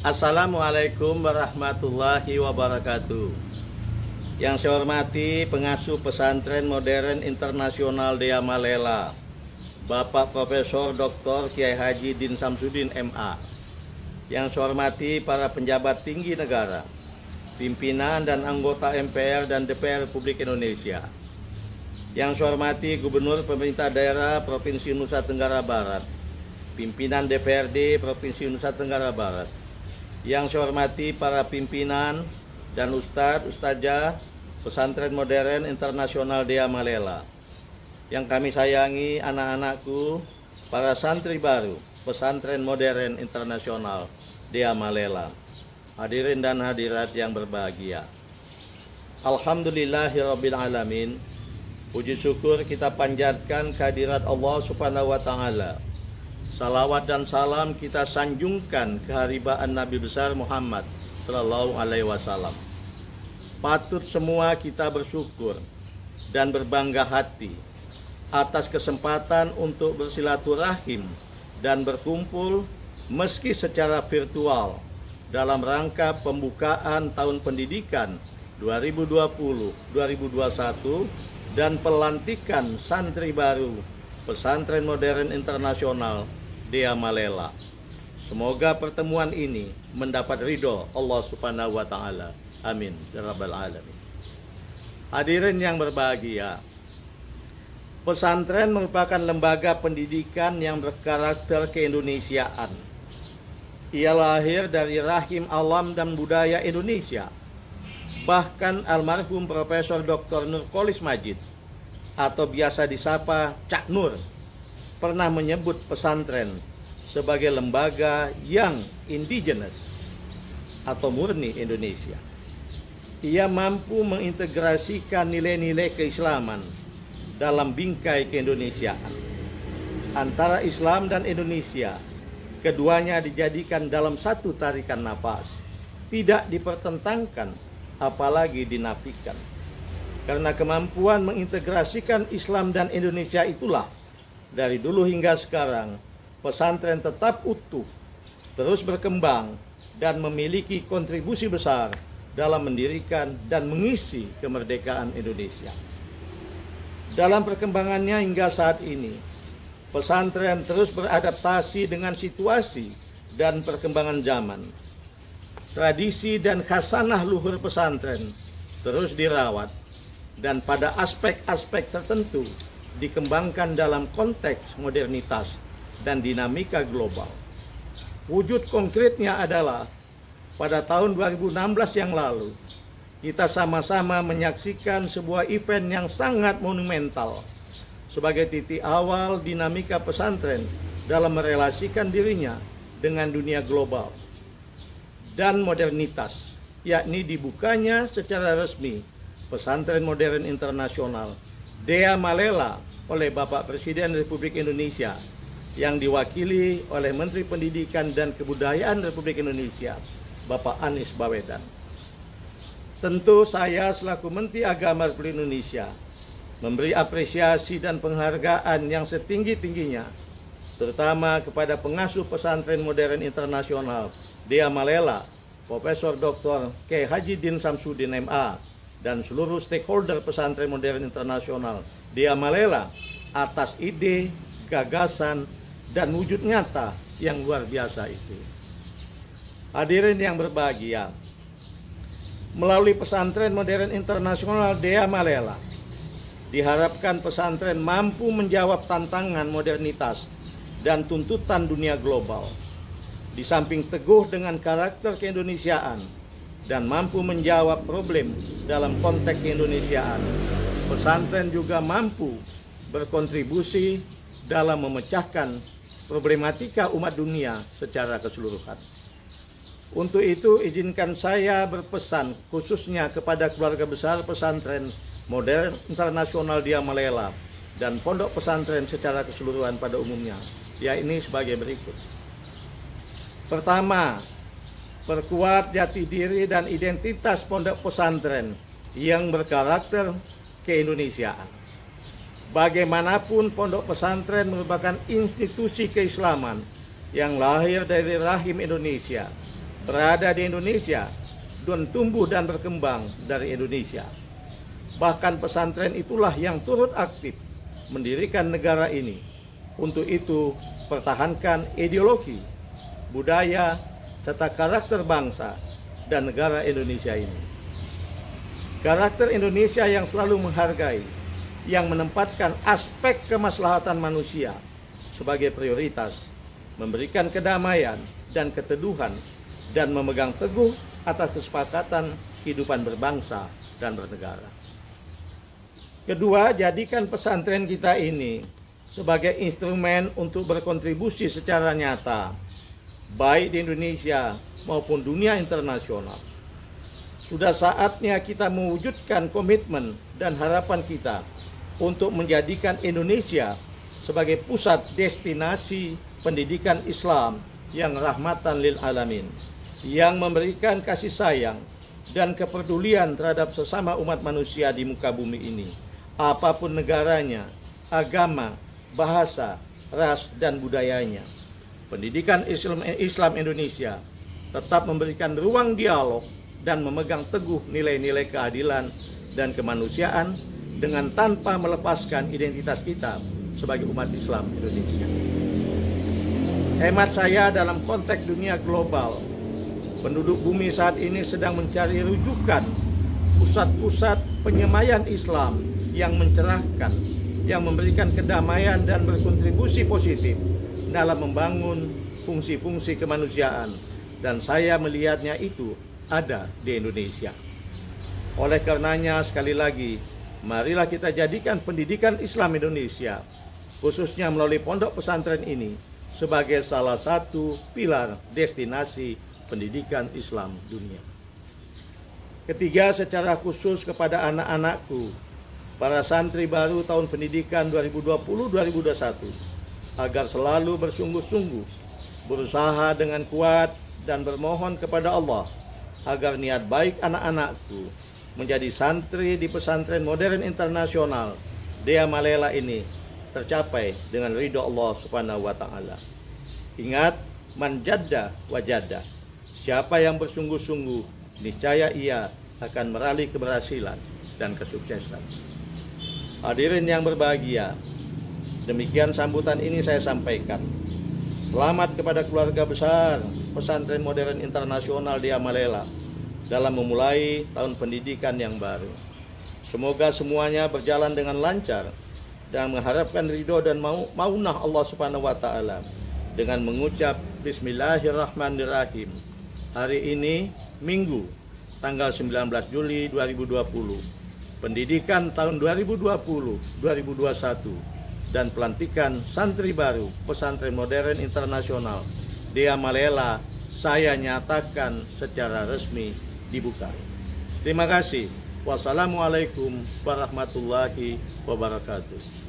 Assalamualaikum warahmatullahi wabarakatuh. Yang saya hormati pengasuh pesantren modern internasional Dea Malela, Bapak Profesor Dr. Kiai Haji Din Samsudin MA. Yang saya hormati para penjabat tinggi negara, pimpinan dan anggota MPR dan DPR Republik Indonesia. Yang saya hormati Gubernur Pemerintah Daerah Provinsi Nusa Tenggara Barat, pimpinan DPRD Provinsi Nusa Tenggara Barat. Yang saya hormati para pimpinan dan ustadzah pesantren modern internasional Dea Malela. Yang kami sayangi anak-anakku, para santri baru pesantren modern internasional Dea Malela. Hadirin dan hadirat yang berbahagia. Alhamdulillahirabbil alamin. Puji syukur kita panjatkan kehadirat Allah Subhanahu wa taala. Salawat dan salam kita sanjungkan keharibaan Nabi besar Muhammad Sallallahu Alaihi Wasallam. Patut semua kita bersyukur dan berbangga hati atas kesempatan untuk bersilaturahim dan berkumpul meski secara virtual dalam rangka pembukaan tahun pendidikan 2020-2021 dan pelantikan santri baru pesantren modern internasional Dea Malela. Semoga pertemuan ini mendapat ridho Allah Subhanahu wa taala. Amin ya rabbal alamin. Hadirin yang berbahagia, pesantren merupakan lembaga pendidikan yang berkarakter keindonesiaan. Ia lahir dari rahim alam dan budaya Indonesia. Bahkan almarhum Profesor Dr. Nurkolis Majid atau biasa disapa Cak Nur pernah menyebut pesantren sebagai lembaga yang indigenous atau murni Indonesia. Ia mampu mengintegrasikan nilai-nilai keislaman dalam bingkai keindonesiaan. Antara Islam dan Indonesia, keduanya dijadikan dalam satu tarikan nafas, tidak dipertentangkan apalagi dinafikan. Karena kemampuan mengintegrasikan Islam dan Indonesia itulah dari dulu hingga sekarang pesantren tetap utuh, terus berkembang dan memiliki kontribusi besar dalam mendirikan dan mengisi kemerdekaan Indonesia. Dalam perkembangannya hingga saat ini, pesantren terus beradaptasi dengan situasi dan perkembangan zaman. Tradisi dan khasanah luhur pesantren terus dirawat dan pada aspek-aspek tertentu dikembangkan dalam konteks modernitas dan dinamika global. Wujud konkretnya adalah pada tahun 2016 yang lalu, kita sama-sama menyaksikan sebuah event yang sangat monumental sebagai titik awal dinamika pesantren dalam merelasikan dirinya dengan dunia global dan modernitas, yakni dibukanya secara resmi pesantren modern internasional Dea Malela oleh Bapak Presiden Republik Indonesia yang diwakili oleh Menteri Pendidikan dan Kebudayaan Republik Indonesia, Bapak Anies Baswedan. Tentu saya selaku Menteri Agama Republik Indonesia memberi apresiasi dan penghargaan yang setinggi-tingginya, terutama kepada pengasuh pesantren modern internasional Dea Malela, Profesor Dr. Kiai Haji Din Samsudin MA, dan seluruh stakeholder pesantren modern internasional Dea Malela atas ide, gagasan, dan wujud nyata yang luar biasa itu. Hadirin yang berbahagia, melalui pesantren modern internasional Dea Malela, diharapkan pesantren mampu menjawab tantangan modernitas dan tuntutan dunia global. Di samping teguh dengan karakter keindonesiaan dan mampu menjawab problem dalam konteks keindonesiaan, pesantren juga mampu berkontribusi dalam memecahkan problematika umat dunia secara keseluruhan. Untuk itu, izinkan saya berpesan khususnya kepada keluarga besar pesantren modern internasional Dea Malela dan pondok pesantren secara keseluruhan pada umumnya, yaitu sebagai berikut. Pertama, perkuat jati diri dan identitas pondok pesantren yang berkarakter keindonesiaan. Bagaimanapun pondok pesantren merupakan institusi keislaman yang lahir dari rahim Indonesia berada di Indonesia dan tumbuh dan berkembang dari Indonesia. Bahkan pesantren itulah yang turut aktif mendirikan negara ini. Untuk itu, pertahankan ideologi, budaya, serta karakter bangsa dan negara Indonesia ini. Karakter Indonesia yang selalu menghargai, yang menempatkan aspek kemaslahatan manusia sebagai prioritas, memberikan kedamaian dan keteduhan, dan memegang teguh atas kesepakatan kehidupan berbangsa dan bernegara. Kedua, jadikan pesantren kita ini sebagai instrumen untuk berkontribusi secara nyata, baik di Indonesia maupun dunia internasional. Sudah saatnya kita mewujudkan komitmen dan harapan kita untuk menjadikan Indonesia sebagai pusat destinasi pendidikan Islam yang rahmatan lil alamin, yang memberikan kasih sayang dan kepedulian terhadap sesama umat manusia di muka bumi ini, apapun negaranya, agama, bahasa, ras, dan budayanya. Pendidikan Islam Indonesia tetap memberikan ruang dialog dan memegang teguh nilai-nilai keadilan dan kemanusiaan dengan tanpa melepaskan identitas kita sebagai umat Islam Indonesia. Hemat saya, dalam konteks dunia global, penduduk bumi saat ini sedang mencari rujukan pusat-pusat penyemayan Islam yang mencerahkan, yang memberikan kedamaian dan berkontribusi positif dalam membangun fungsi-fungsi kemanusiaan, dan saya melihatnya itu ada di Indonesia. Oleh karenanya, sekali lagi, marilah kita jadikan pendidikan Islam Indonesia, khususnya melalui pondok pesantren ini, sebagai salah satu pilar destinasi pendidikan Islam dunia. Ketiga, secara khusus kepada anak-anakku, para santri baru tahun pendidikan 2020-2021, agar selalu bersungguh-sungguh, berusaha dengan kuat, dan bermohon kepada Allah agar niat baik anak-anakku menjadi santri di pesantren modern internasional Dea Malela ini tercapai dengan ridho Allah Subhanahu wa Ta'ala. Ingat, man jadda wajada, siapa yang bersungguh-sungguh, niscaya ia akan meraih keberhasilan dan kesuksesan. Hadirin yang berbahagia, demikian sambutan ini saya sampaikan. Selamat kepada keluarga besar Pesantren Modern Internasional Dea Malela dalam memulai tahun pendidikan yang baru. Semoga semuanya berjalan dengan lancar dan mengharapkan ridho dan maunah Allah Subhanahu wa Ta'ala dengan mengucap Bismillahirrahmanirrahim. Hari ini Minggu tanggal 19 Juli 2020, pendidikan tahun 2020-2021 dan pelantikan santri baru Pesantren Modern Internasional Dea Malela saya nyatakan secara resmi dibuka. Terima kasih. Wassalamualaikum warahmatullahi wabarakatuh.